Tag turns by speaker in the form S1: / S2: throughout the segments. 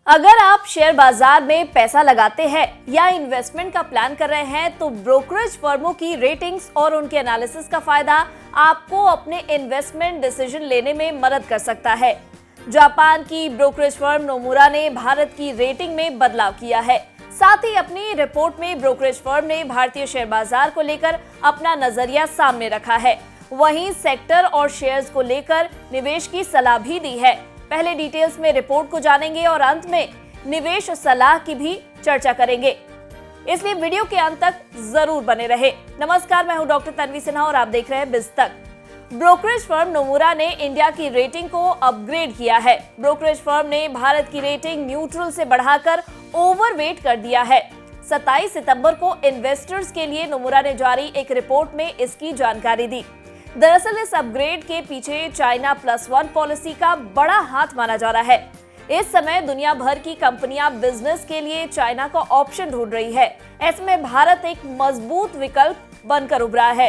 S1: अगर आप शेयर बाजार में पैसा लगाते हैं या इन्वेस्टमेंट का प्लान कर रहे हैं तो ब्रोकरेज फर्मों की रेटिंग्स और उनके एनालिसिस का फायदा आपको अपने इन्वेस्टमेंट डिसीजन लेने में मदद कर सकता है। जापान की ब्रोकरेज फर्म नोमुरा ने भारत की रेटिंग में बदलाव किया है। साथ ही अपनी रिपोर्ट में ब्रोकरेज फर्म ने भारतीय शेयर बाजार को लेकर अपना नजरिया सामने रखा है। वहीं सेक्टर और शेयर्स को लेकर निवेश की सलाह भी दी है। पहले डिटेल्स में रिपोर्ट को जानेंगे और अंत में निवेश सलाह की भी चर्चा करेंगे, इसलिए वीडियो के अंत तक जरूर बने रहे। नमस्कार, मैं हूं डॉक्टर तन्वी सिन्हा और आप देख रहे हैं बिज़ तक। ब्रोकरेज फर्म नोमुरा ने इंडिया की रेटिंग को अपग्रेड किया है। ब्रोकरेज फर्म ने भारत की रेटिंग न्यूट्रल से बढ़ाकर ओवरवेट कर दिया है। 27 सितंबर को इन्वेस्टर्स के लिए नोमुरा ने जारी एक रिपोर्ट में इसकी जानकारी दी। दरअसल इस अपग्रेड के पीछे चाइना +1 पॉलिसी का बड़ा हाथ माना जा रहा है। इस समय दुनिया भर की कंपनियां बिजनेस के लिए चाइना का ऑप्शन ढूंढ रही है। ऐसे में भारत एक मजबूत विकल्प बनकर उभरा है।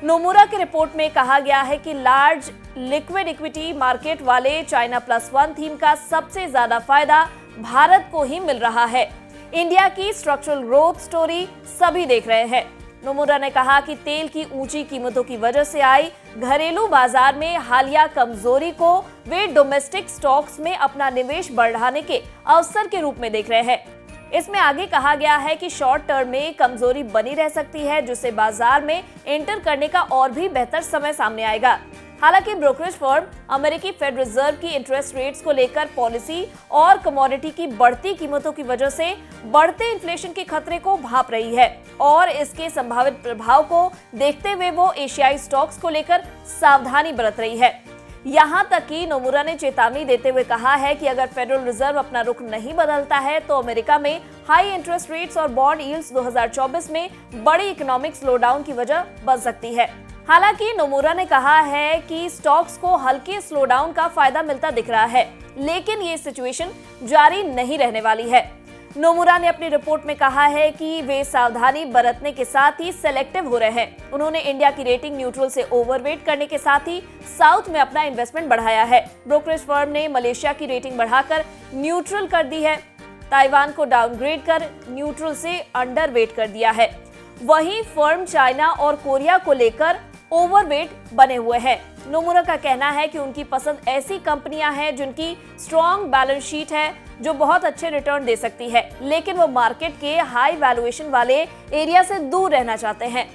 S1: नोमुरा की रिपोर्ट में कहा गया है कि लार्ज लिक्विड इक्विटी मार्केट वाले चाइना +1 थीम का सबसे ज्यादा फायदा भारत को ही मिल रहा है। इंडिया की स्ट्रक्चरल ग्रोथ स्टोरी सभी देख रहे हैं। नोमुरा ने कहा कि तेल की ऊंची कीमतों की वजह से आई घरेलू बाजार में हालिया कमजोरी को वे डोमेस्टिक स्टॉक्स में अपना निवेश बढ़ाने के अवसर के रूप में देख रहे हैं। इसमें आगे कहा गया है कि शॉर्ट टर्म में कमजोरी बनी रह सकती है, जिससे बाजार में एंटर करने का और भी बेहतर समय सामने आएगा। हालांकि ब्रोकरेज फर्म अमेरिकी फेड रिजर्व की इंटरेस्ट रेट्स को लेकर पॉलिसी और कमोडिटी की बढ़ती कीमतों की वजह से बढ़ते इन्फ्लेशन के खतरे को भांप रही है और इसके संभावित प्रभाव को देखते हुए वो एशियाई स्टॉक्स को लेकर सावधानी बरत रही है। यहाँ तक कि नोमुरा ने चेतावनी देते हुए कहा है कि अगर फेडरल रिजर्व अपना रुख नहीं बदलता है तो अमेरिका में हाई इंटरेस्ट रेट्स और बॉन्ड यील्ड्स 2024 में बड़ी इकोनॉमिक स्लोडाउन की वजह बन सकती है। हालांकि नोमुरा ने कहा है कि स्टॉक्स को हल्के स्लोडाउन का फायदा मिलता दिख रहा है, लेकिन ये सिचुएशन जारी नहीं रहने वाली है। नोमुरा ने अपनी रिपोर्ट में कहा है कि वे सावधानी बरतने के साथ ही सेलेक्टिव हो रहे हैं। उन्होंने इंडिया की रेटिंग न्यूट्रल से ओवरवेट करने के साथ ही साउथ में अपना इन्वेस्टमेंट बढ़ाया है। ब्रोकरेज फर्म ने मलेशिया की रेटिंग बढ़ाकर न्यूट्रल कर दी है। ताइवान को डाउनग्रेड कर न्यूट्रल से अंडरवेट कर दिया है। वहीं फर्म चाइना और कोरिया को लेकर ओवरवेट बने हुए हैं। नोमुरा का कहना है कि उनकी पसंद ऐसी कंपनियां हैं जिनकी स्ट्रॉन्ग बैलेंस शीट है, जो बहुत अच्छे रिटर्न दे सकती है, लेकिन वो मार्केट के हाई वैल्यूएशन वाले एरिया से दूर रहना चाहते हैं।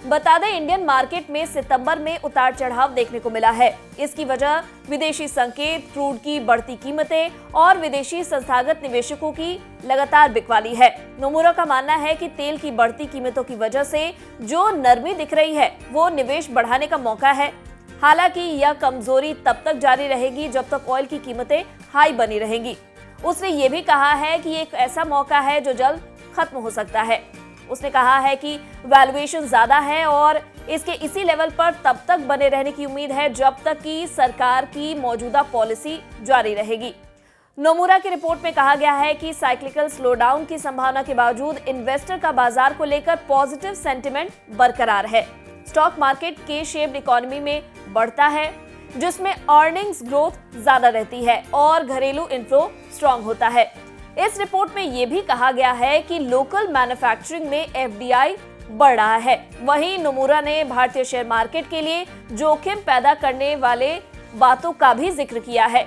S1: बता दें, इंडियन मार्केट में सितंबर में उतार चढ़ाव देखने को मिला है। इसकी वजह विदेशी संकेत, क्रूड की बढ़ती कीमतें और विदेशी संस्थागत निवेशकों की लगातार बिकवाली है। नोमुरा का मानना है कि तेल की बढ़ती कीमतों की वजह से जो नरमी दिख रही है वो निवेश बढ़ाने का मौका है। हालांकि यह कमजोरी तब तक जारी रहेगी जब तक ऑयल की कीमतें हाई बनी रहेंगी। उसने ये भी कहा है कि एक ऐसा मौका है जो जल्द खत्म हो सकता है। उसने कहा है कि वैल्यूएशन ज्यादा है और इसके इसी लेवल पर तब तक बने रहने की उम्मीद है जब तक कि सरकार की मौजूदा पॉलिसी जारी रहेगी। नोमुरा की रिपोर्ट में कहा गया है कि साइक्लिकल स्लोडाउन की संभावना के बावजूद इन्वेस्टर का बाजार को लेकर पॉजिटिव सेंटिमेंट बरकरार है। स्टॉक मार्केट के शेप्ड इकोनॉमी में बढ़ता है, जिसमें अर्निंग्स ग्रोथ ज्यादा रहती है और घरेलू इन्फ्लो स्ट्रांग होता है। इस रिपोर्ट में यह भी कहा गया है कि लोकल मैन्युफैक्चरिंग में एफडीआई बढ़ रहा है। वहीं नोमुरा ने भारतीय शेयर मार्केट के लिए जोखिम पैदा करने वाले बातों का भी जिक्र किया है।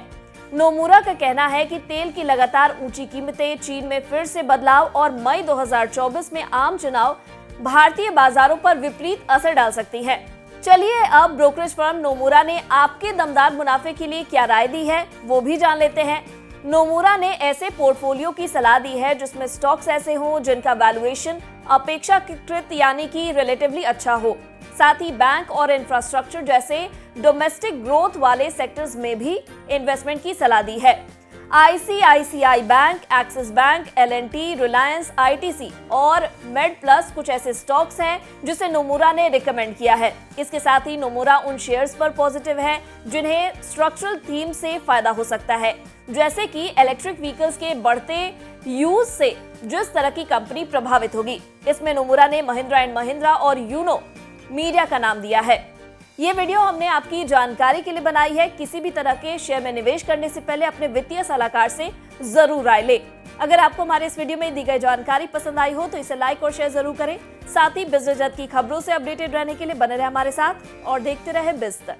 S1: नोमुरा का कहना है कि तेल की लगातार ऊंची कीमतें, चीन में फिर से बदलाव और मई 2024 में आम चुनाव भारतीय बाजारों पर विपरीत असर डाल सकती है। चलिए अब ब्रोकरेज फर्म नोमुरा ने आपके दमदार मुनाफे के लिए क्या राय दी है वो भी जान लेते हैं। नोमुरा ने ऐसे पोर्टफोलियो की सलाह दी है जिसमें स्टॉक्स ऐसे हों जिनका वैल्यूएशन अपेक्षाकृत यानी कि रिलेटिवली अच्छा हो। साथ ही बैंक और इंफ्रास्ट्रक्चर जैसे डोमेस्टिक ग्रोथ वाले सेक्टर्स में भी इन्वेस्टमेंट की सलाह दी है। ICICI bank, axis bank, L&T, Reliance, ITC और मेड प्लस कुछ ऐसे स्टॉक्स हैं जिसे नोमुरा ने रिकमेंड किया है। इसके साथ ही नोमुरा उन शेयर्स पर पॉजिटिव है जिन्हें स्ट्रक्चरल थीम से फायदा हो सकता है, जैसे कि इलेक्ट्रिक व्हीकल्स के बढ़ते यूज से जिस तरह की कंपनी प्रभावित होगी। इसमें नोमुरा ने महिंद्रा एंड महिंद्रा और यूनो मीडिया का नाम दिया है। ये वीडियो हमने आपकी जानकारी के लिए बनाई है। किसी भी तरह के शेयर में निवेश करने से पहले अपने वित्तीय सलाहकार से जरूर राय ले। अगर आपको हमारे इस वीडियो में दी गई जानकारी पसंद आई हो तो इसे लाइक और शेयर जरूर करें। साथ ही बिजनेस जगत की खबरों से अपडेटेड रहने के लिए बने रहे हमारे साथ और देखते रहे बिज़ तक।